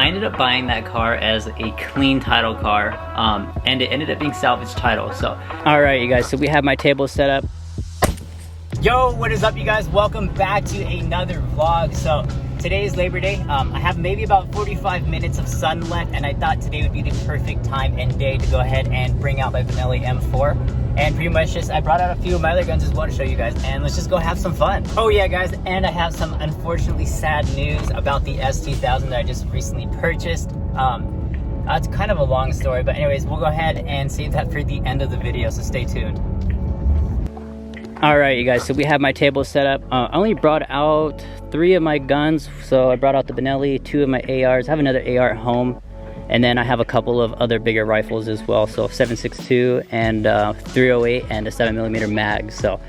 I ended up buying that car as a clean title car, and it ended up being salvage title. So, all right, you guys. So we have my table set up. Yo, what is up, you guys? Welcome back to another vlog. So today is Labor Day. I have maybe about 45 minutes of sun left, and I thought today would be the perfect time and day to go ahead and bring out my Benelli M4. And pretty much I brought out a few of my other guns as well to show you guys, and let's just go have some fun. Oh yeah, guys, and I have some unfortunately sad news about the S2000 that I just recently purchased. It's kind of a long story, but anyways, we'll go ahead and save that for the end of the video, so stay tuned. All right, you guys, so we have my table set up. I only brought out 3 of my guns. So I brought out the Benelli, 2 of my ARs. I have another AR at home. And then I have a couple of other bigger rifles as well. So 7.62 and 308 and a 7mm mag. So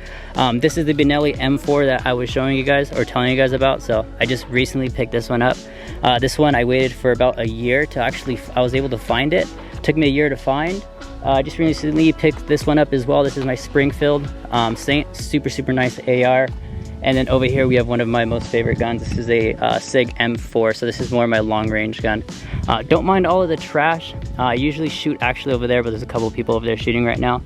this is the Benelli M4 that I was showing you guys or telling you guys about. So I just recently picked this one up. This one I waited for about a year to actually, I was able to find it. It took me a year to find. I just recently picked this one up as well. This is my Springfield Saint, super nice AR. And then over here we have one of my most favorite guns. This is a SIG M4, so this is more my long range gun. Don't mind all of the trash. I usually shoot actually over there, but there's a couple of people over there shooting right now.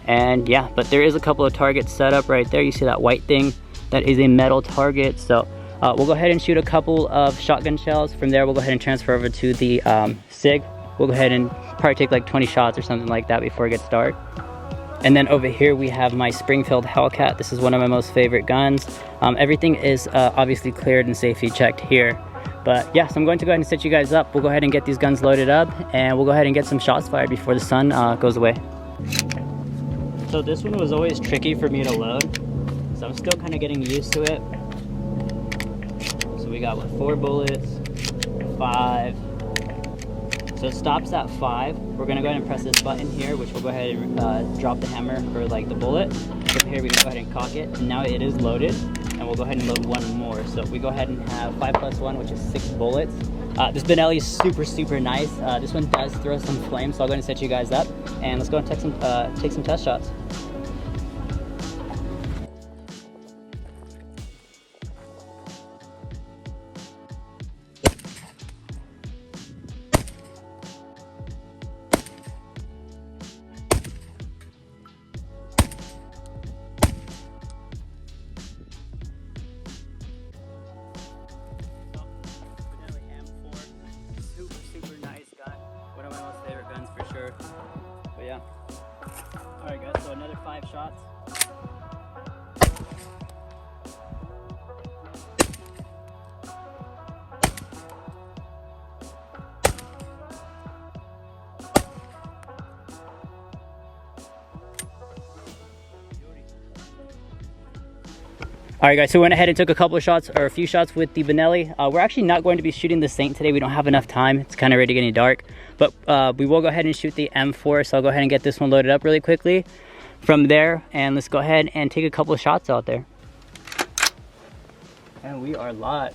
And yeah, but there is a couple of targets set up right there. You see that white thing? That is a metal target. So we'll go ahead and shoot a couple of shotgun shells. From there, we'll go ahead and transfer over to the SIG. We'll go ahead and probably take like 20 shots or something like that before it gets dark. And then over here we have my Springfield Hellcat. This is one of my most favorite guns. Everything is obviously cleared and safety checked here. But yeah, so I'm going to go ahead and set you guys up. We'll go ahead and get these guns loaded up, and we'll go ahead and get some shots fired before the sun goes away. So this one was always tricky for me to load, so I'm still kind of getting used to it. So we got, what, 4 bullets, 5. So it stops at 5. We're gonna go ahead and press this button here, which will go ahead and drop the hammer for like the bullet. So here we can go ahead and cock it, and now it is loaded. And we'll go ahead and load 1 more. So we go ahead and have 5 plus 1, which is 6 bullets. This Benelli is super nice. This one does throw some flames, so I'll go ahead and set you guys up, and let's go and take some test shots. But yeah. Alright guys, so another 5 shots. Alright guys, so we went ahead and took a couple of shots, or a few shots with the Benelli. We're actually not going to be shooting the Saint today. We don't have enough time. It's kind of already getting dark. But we will go ahead and shoot the M4, so I'll go ahead and get this one loaded up really quickly from there. And let's go ahead and take a couple of shots out there. And we are live.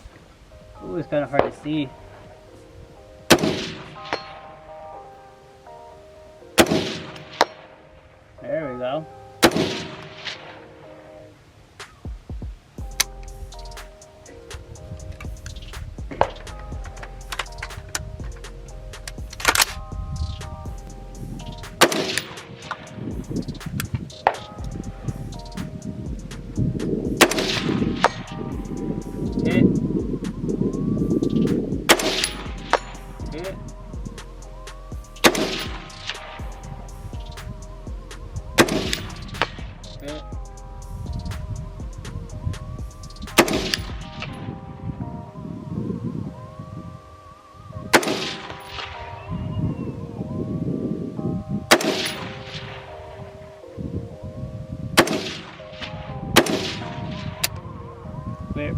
Ooh, it's kind of hard to see. There we go. Where?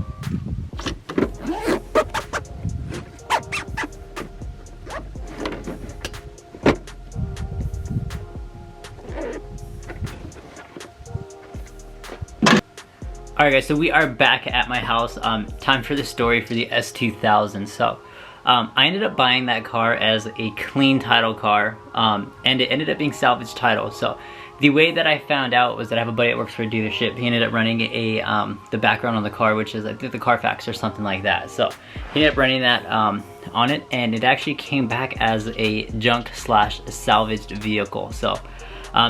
Alright guys, so we are back at my house. Time for the story for the S2000. So I ended up buying that car as a clean title car, and it ended up being salvage title. So the way that I found out was that I have a buddy that works for a dealership. He ended up running the background on the car, which is I think the Carfax or something like that. So he ended up running that on it, and it actually came back as a junk slash salvaged vehicle. So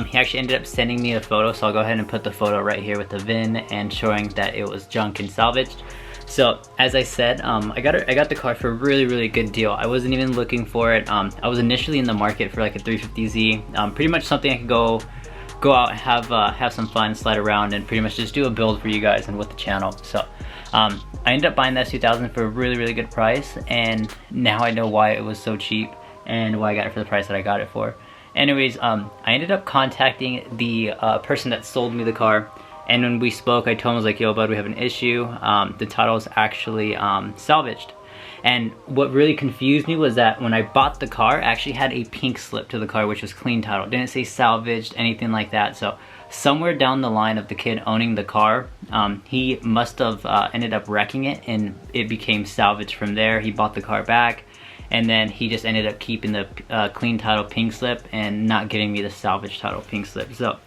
he actually ended up sending me a photo, so I'll go ahead and put the photo right here with the VIN and showing that it was junk and salvaged. So as I said, I got the car for a really good deal. I wasn't even looking for it. I was initially in the market for like a 350Z, pretty much something I could go out and have some fun, slide around, and pretty much just do a build for you guys and with the channel. So I ended up buying that S2000 for a really good price, and now I know why it was so cheap and why I got it for the price that I got it for. Anyways, I ended up contacting the person that sold me the car, and when we spoke, I told him, I was like, yo bud, we have an issue. The title is actually salvaged. And what really confused me was that when I bought the car, I actually had a pink slip to the car, which was clean title. It didn't say salvaged, anything like that. So somewhere down the line of the kid owning the car, he must have ended up wrecking it, and it became salvaged from there. He bought the car back, and then he just ended up keeping the clean title pink slip and not giving me the salvage title pink slip. So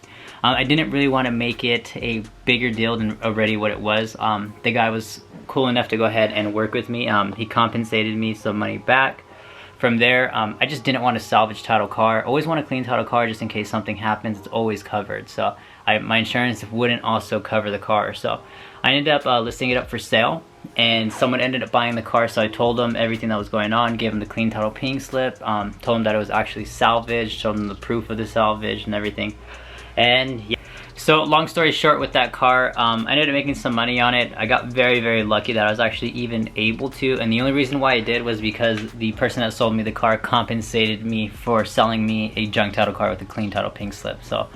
I didn't really want to make it a bigger deal than already what it was. The guy was cool enough to go ahead and work with me. He compensated me some money back. From there, I just didn't want a salvage title car. Always want a clean title car just in case something happens. It's always covered. So my insurance wouldn't also cover the car. So I ended up listing it up for sale, and someone ended up buying the car. So I told them everything that was going on, gave them the clean title pink slip, told them that it was actually salvaged, showed them the proof of the salvage and everything. And yeah, so long story short with that car, I ended up making some money on it. I got very lucky that I was actually even able to, and the only reason why I did was because the person that sold me the car compensated me for selling me a junk title car with a clean title pink slip. So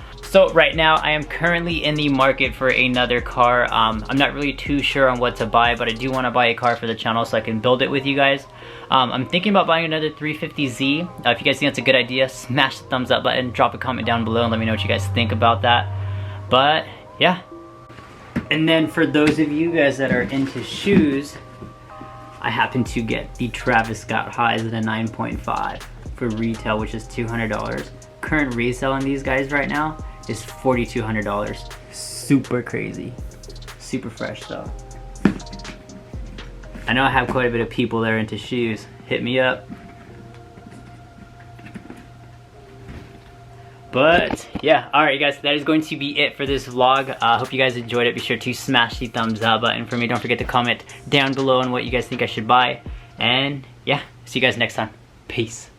right now I am currently in the market for another car. I'm not really too sure on what to buy, but I do want to buy a car for the channel so I can build it with you guys. I'm thinking about buying another 350Z. If you guys think that's a good idea, smash the thumbs up button, drop a comment down below, and let me know what you guys think about that. But yeah. And then for those of you guys that are into shoes, I happen to get the Travis Scott highs at a 9.5 for retail, which is $200. Current resale on these guys right now is $4,200. Super crazy. Super fresh though. I know I have quite a bit of people that are into shoes. Hit me up. But yeah, alright guys, that is going to be it for this vlog. I hope you guys enjoyed it. Be sure to smash the thumbs up button for me. Don't forget to comment down below on what you guys think I should buy. And yeah, see you guys next time. Peace.